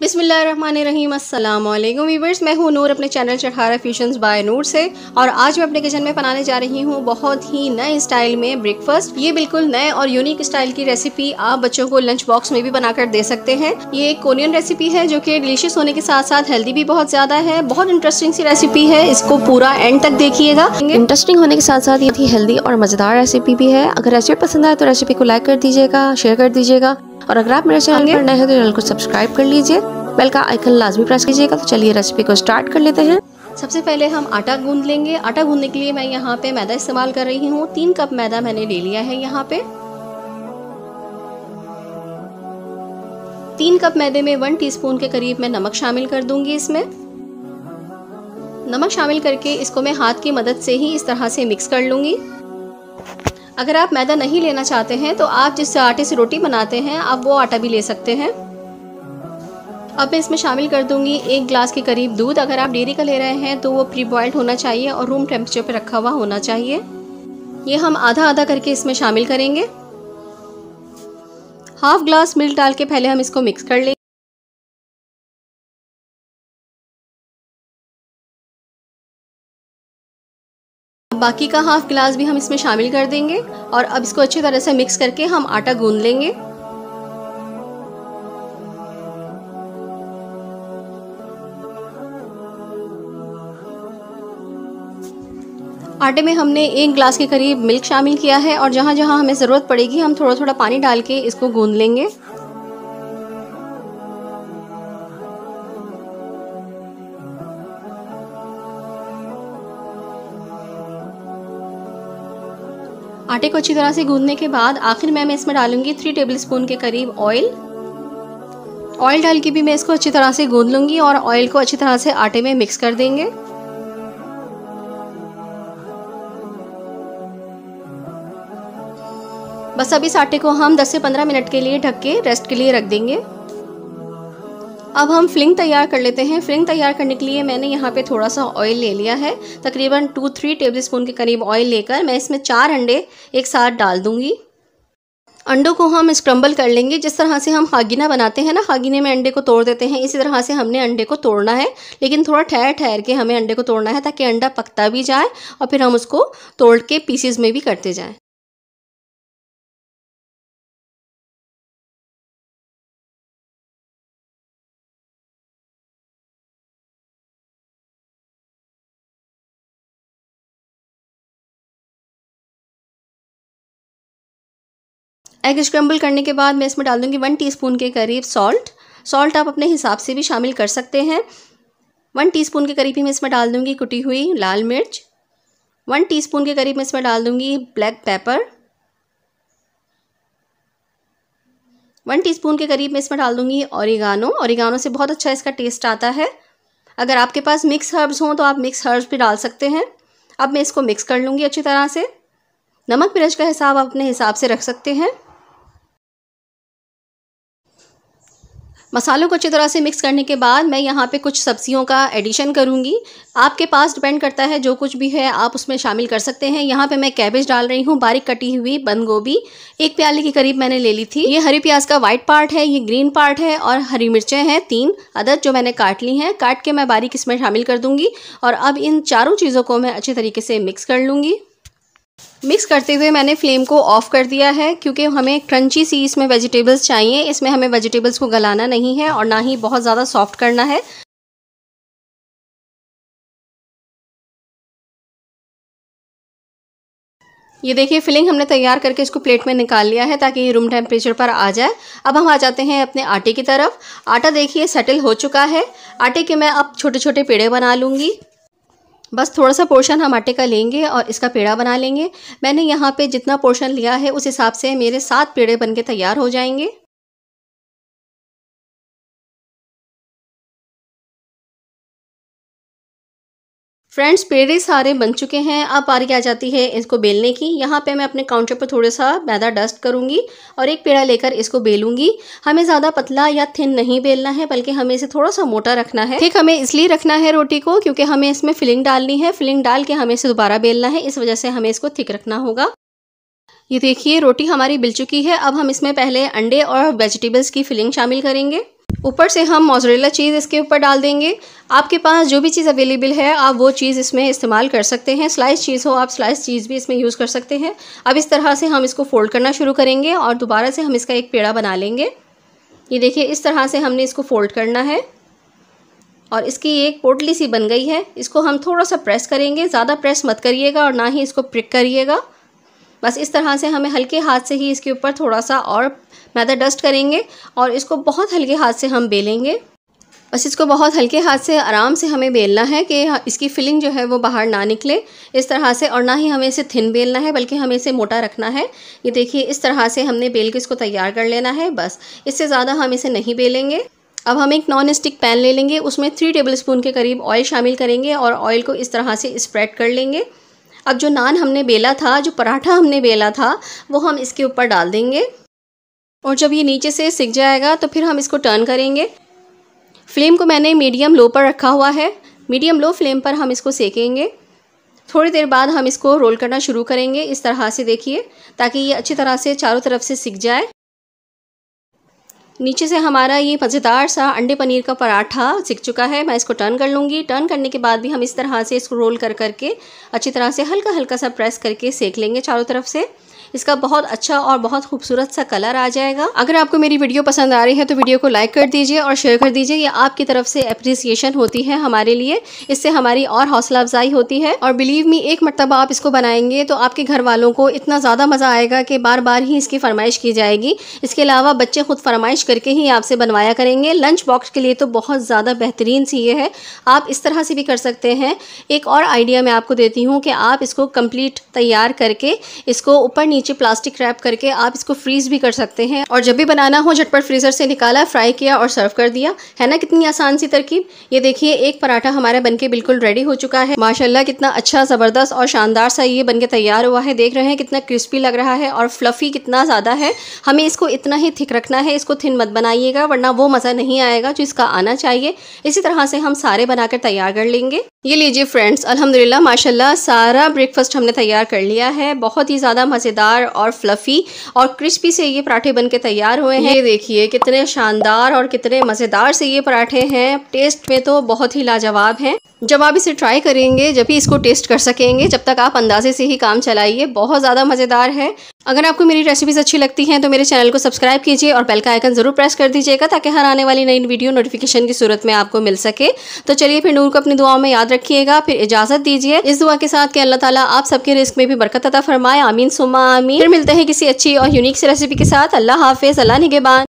बिस्मिल्लाहिर्रहमानिर्रहीम, अस्सलाम वालेकुम व्यूअर्स। मैं हूँ नूर अपने चैनल चटखारा फ्यूजन्स बाय नूर से, और आज मैं अपने किचन में बनाने जा रही हूँ बहुत ही नए स्टाइल में ब्रेकफास्ट। ये बिल्कुल नए और यूनिक स्टाइल की रेसिपी आप बच्चों को लंच बॉक्स में भी बनाकर दे सकते हैं। ये एक कोरियन रेसिपी है जो कि डिलीशियस होने के साथ साथ हेल्दी भी बहुत ज्यादा है। बहुत इंटरेस्टिंग सी रेसिपी है, इसको पूरा एंड तक देखिएगा। इंटरेस्टिंग होने के साथ साथ ये हेल्दी और मजेदार रेसिपी भी है। अगर रेसिपी पसंद आए तो रेसिपी को लाइक कर दीजिएगा, शेयर कर दीजिएगा, और अगर आप मेरे चैनल पर नए हैं तो चैनल को सब्सक्राइब कर लीजिए, बेल का आइकन लाजमी प्रेस कीजिएगा। तो चलिए रेसिपी को स्टार्ट कर लेते हैं। सबसे पहले हम आटा गूंद लेंगे। आटा गूंदने के लिए मैं यहाँ पे मैदा इस्तेमाल कर रही हूँ। 3 कप मैदा मैंने ले लिया है। यहाँ पे 3 कप मैदे में 1 टीस्पून के करीब मैं नमक शामिल कर दूंगी। इसमें नमक शामिल करके इसको मैं हाथ की मदद से ही इस तरह से मिक्स कर लूंगी। अगर आप मैदा नहीं लेना चाहते हैं तो आप जिस आटे से रोटी बनाते हैं आप वो आटा भी ले सकते हैं। अब मैं इसमें शामिल कर दूंगी 1 गिलास के करीब दूध। अगर आप डेयरी का ले रहे हैं तो वो प्री बॉइल्ड होना चाहिए और रूम टेम्परेचर पे रखा हुआ होना चाहिए। ये हम आधा आधा करके इसमें शामिल करेंगे। हाफ ग्लास मिल्क डाल के पहले हम इसको मिक्स कर लेंगे। बाकी का हाफ गिलास भी हम इसमें शामिल कर देंगे और अब इसको अच्छी तरह से मिक्स करके हम आटा गूंद लेंगे। आटे में हमने 1 गिलास के करीब मिल्क शामिल किया है और जहाँ जहाँ हमें ज़रूरत पड़ेगी हम थोड़ा थोड़ा पानी डाल के इसको गूंद लेंगे। आटे को अच्छी तरह से गूंदने के बाद आखिर में मैं इसमें डालूंगी 3 टेबलस्पून के करीब ऑयल। ऑयल डाल के भी मैं इसको अच्छी तरह से गूंद लूंगी और ऑयल को अच्छी तरह से आटे में मिक्स कर देंगे। बस अब इस आटे को हम 10 से 15 मिनट के लिए ढक के रेस्ट के लिए रख देंगे। अब हम फिलिंग तैयार कर लेते हैं। फिलिंग तैयार करने के लिए मैंने यहाँ पे थोड़ा सा ऑयल ले लिया है। तकरीबन 2-3 टेबलस्पून के करीब ऑयल लेकर मैं इसमें 4 अंडे एक साथ डाल दूंगी। अंडों को हम स्क्रम्बल कर लेंगे। जिस तरह से हम खागीना बनाते हैं ना, खागीने में अंडे को तोड़ देते हैं, इसी तरह से हमने अंडे को तोड़ना है, लेकिन थोड़ा ठहर ठहर के हमें अंडे को तोड़ना है ताकि अंडा पकता भी जाए और फिर हम उसको तोड़ के पीसीज में भी करते जाएं। एग स्क्रम्बल करने के बाद मैं इसमें डाल दूंगी 1 टीस्पून के करीब सॉल्ट। सॉल्ट आप अपने हिसाब से भी शामिल कर सकते हैं। 1 टीस्पून के करीब ही मैं इसमें डाल दूंगी कुटी हुई लाल मिर्च। 1 टीस्पून के करीब मैं इसमें डाल दूंगी ब्लैक पेपर। 1 टीस्पून के करीब मैं इसमें डाल दूंगी ऑरिगानो। ऑरिगानो से बहुत अच्छा इसका टेस्ट आता है। अगर आपके पास मिक्स हर्ब्स हों तो आप मिक्स हर्ब्स भी डाल सकते हैं। अब मैं इसको मिक्स कर लूँगी अच्छी तरह से। नमक मिर्च का हिसाब आप अपने हिसाब से रख सकते हैं। मसालों को अच्छी तरह से मिक्स करने के बाद मैं यहाँ पे कुछ सब्जियों का एडिशन करूँगी। आपके पास डिपेंड करता है, जो कुछ भी है आप उसमें शामिल कर सकते हैं। यहाँ पे मैं कैबेज डाल रही हूँ, बारीक कटी हुई बंद गोभी 1 प्याले के करीब मैंने ले ली थी। ये हरी प्याज का वाइट पार्ट है, ये ग्रीन पार्ट है, और हरी मिर्चें हैं 3 अदद जो मैंने काट ली हैं। काट के मैं बारीक इसमें शामिल कर दूँगी और अब इन चारों चीज़ों को मैं अच्छी तरीके से मिक्स कर लूँगी। मिक्स करते हुए मैंने फ्लेम को ऑफ कर दिया है क्योंकि हमें क्रंची सी इसमें वेजिटेबल्स चाहिए। इसमें हमें वेजिटेबल्स को गलाना नहीं है और ना ही बहुत ज़्यादा सॉफ्ट करना है। ये देखिए फिलिंग हमने तैयार करके इसको प्लेट में निकाल लिया है ताकि ये रूम टेम्परेचर पर आ जाए। अब हम आ जाते हैं अपने आटे की तरफ। आटा देखिए सेटल हो चुका है। आटे के मैं अब छोटे छोटे पेड़े बना लूँगी। बस थोड़ा सा पोर्शन हम आटे का लेंगे और इसका पेड़ा बना लेंगे। मैंने यहाँ पे जितना पोर्शन लिया है उस हिसाब से मेरे 7 पेड़े बनके तैयार हो जाएंगे। फ्रेंड्स, पेड़े सारे बन चुके हैं। अब बारी आ जाती है इसको बेलने की। यहाँ पे मैं अपने काउंटर पर थोड़ा सा मैदा डस्ट करूँगी और एक पेड़ा लेकर इसको बेलूंगी। हमें ज़्यादा पतला या थिन नहीं बेलना है, बल्कि हमें इसे थोड़ा सा मोटा रखना है। ठीक, हमें इसलिए रखना है रोटी को क्योंकि हमें इसमें फिलिंग डालनी है। फिलिंग डाल के हमें इसे दोबारा बेलना है, इस वजह से हमें इसको थिक रखना होगा। ये देखिए रोटी हमारी बिल चुकी है। अब हम इसमें पहले अंडे और वेजिटेबल्स की फिलिंग शामिल करेंगे। ऊपर से हम मोज़रेला चीज़ इसके ऊपर डाल देंगे। आपके पास जो भी चीज़ अवेलेबल है आप वो चीज़ इसमें इस्तेमाल कर सकते हैं। स्लाइस चीज़ हो आप स्लाइस चीज़ भी इसमें यूज़ कर सकते हैं। अब इस तरह से हम इसको फोल्ड करना शुरू करेंगे और दोबारा से हम इसका एक पेड़ा बना लेंगे। ये देखिए इस तरह से हमने इसको फोल्ड करना है और इसकी एक पोटली सी बन गई है। इसको हम थोड़ा सा प्रेस करेंगे, ज़्यादा प्रेस मत करिएगा और ना ही इसको प्रिक करिएगा। बस इस तरह से हमें हल्के हाथ से ही इसके ऊपर थोड़ा सा और मैदा डस्ट करेंगे और इसको बहुत हल्के हाथ से हम बेलेंगे। बस इसको बहुत हल्के हाथ से आराम से हमें बेलना है कि इसकी फिलिंग जो है वो बाहर ना निकले इस तरह से। और ना ही हमें इसे थिन बेलना है बल्कि हमें इसे मोटा रखना है। ये देखिए इस तरह से हमने बेल के इसको तैयार कर लेना है। बस इससे ज़्यादा हम इसे नहीं बेलेंगे। अब हम एक नॉन स्टिक पैन ले लेंगे, उसमें 3 टेबलस्पून के करीब ऑयल शामिल करेंगे और ऑयल को इस तरह से स्प्रेड कर लेंगे। अब जो नान हमने बेला था, जो पराठा हमने बेला था, वो हम इसके ऊपर डाल देंगे और जब ये नीचे से सिक जाएगा तो फिर हम इसको टर्न करेंगे। फ्लेम को मैंने मीडियम लो पर रखा हुआ है। मीडियम लो फ्लेम पर हम इसको सेकेंगे। थोड़ी देर बाद हम इसको रोल करना शुरू करेंगे इस तरह से, देखिए, ताकि ये अच्छी तरह से चारों तरफ से सिक जाए। नीचे से हमारा ये मज़ेदार सा अंडे पनीर का पराठा सिक चुका है। मैं इसको टर्न कर लूँगी। टर्न करने के बाद भी हम इस तरह से इसको रोल कर करके अच्छी तरह से हल्का हल्का सा प्रेस करके सेक लेंगे चारों तरफ से। इसका बहुत अच्छा और बहुत खूबसूरत सा कलर आ जाएगा। अगर आपको मेरी वीडियो पसंद आ रही है तो वीडियो को लाइक कर दीजिए और शेयर कर दीजिए। ये आपकी तरफ से अप्रिसिएशन होती है हमारे लिए, इससे हमारी और हौसला अफजाई होती है। और बिलीव मी, एक मरतबा आप इसको बनाएंगे तो आपके घर वालों को इतना ज़्यादा मज़ा आएगा कि बार बार ही इसकी फरमाइश की जाएगी। इसके अलावा बच्चे खुद फरमाइश करके ही आपसे बनवाया करेंगे। लंच बॉक्स के लिए तो बहुत ज़्यादा बेहतरीन सी ये है। आप इस तरह से भी कर सकते हैं। एक और आइडिया मैं आपको देती हूँ कि आप इसको कंप्लीट तैयार करके इसको ऊपर नीचे प्लास्टिक रैप करके आप इसको फ्रीज भी कर सकते हैं और जब भी बनाना हो झटपट फ्रीजर से निकाला, फ्राई किया और सर्व कर दिया। है ना कितनी आसान सी तरकीब। ये देखिए एक पराठा हमारा बनके बिल्कुल रेडी हो चुका है। माशाल्लाह कितना अच्छा, ज़बरदस्त और शानदार सा ये बनके तैयार हुआ है। देख रहे हैं कितना क्रिस्पी लग रहा है और फ्लफी कितना ज़्यादा है। हमें इसको इतना ही थिक रखना है, इसको थिन मत बनाइएगा वरना वो मज़ा नहीं आएगा जो इसका आना चाहिए। इसी तरह से हम सारे बनाकर तैयार कर लेंगे। ये लीजिए फ्रेंड्स, अल्हम्दुलिल्लाह माशाल्लाह सारा ब्रेकफास्ट हमने तैयार कर लिया है। बहुत ही ज़्यादा मज़ेदार और फ्लफ़ी और क्रिस्पी से ये पराठे बनके तैयार हुए हैं। ये देखिए कितने शानदार और कितने मज़ेदार से ये पराठे हैं। टेस्ट में तो बहुत ही लाजवाब हैं। जब आप इसे ट्राई करेंगे जब भी इसको टेस्ट कर सकेंगे, जब तक आप अंदाजे से ही काम चलाइए। बहुत ज़्यादा मज़ेदार है। अगर आपको मेरी रेसिपीज़ अच्छी लगती हैं तो मेरे चैनल को सब्सक्राइब कीजिए और बेल का आइकन ज़रूर प्रेस कर दीजिएगा ताकि हर आने वाली नई वीडियो नोटिफिकेशन की सूरत में आपको मिल सके। तो चलिए फिर नूर को अपनी दुआओं में याद रखिएगा। फिर इजाज़त दीजिए इस दुआ के साथ कि अल्लाह ताला आप सबके रिस्क में भी बरकत अता फरमाए। आमीन सुम्मा आमीन। फिर मिलते हैं किसी अच्छी और यूनिक सी रेसिपी के साथ। अल्लाह हाफिज़, अल्लाह निगहबान।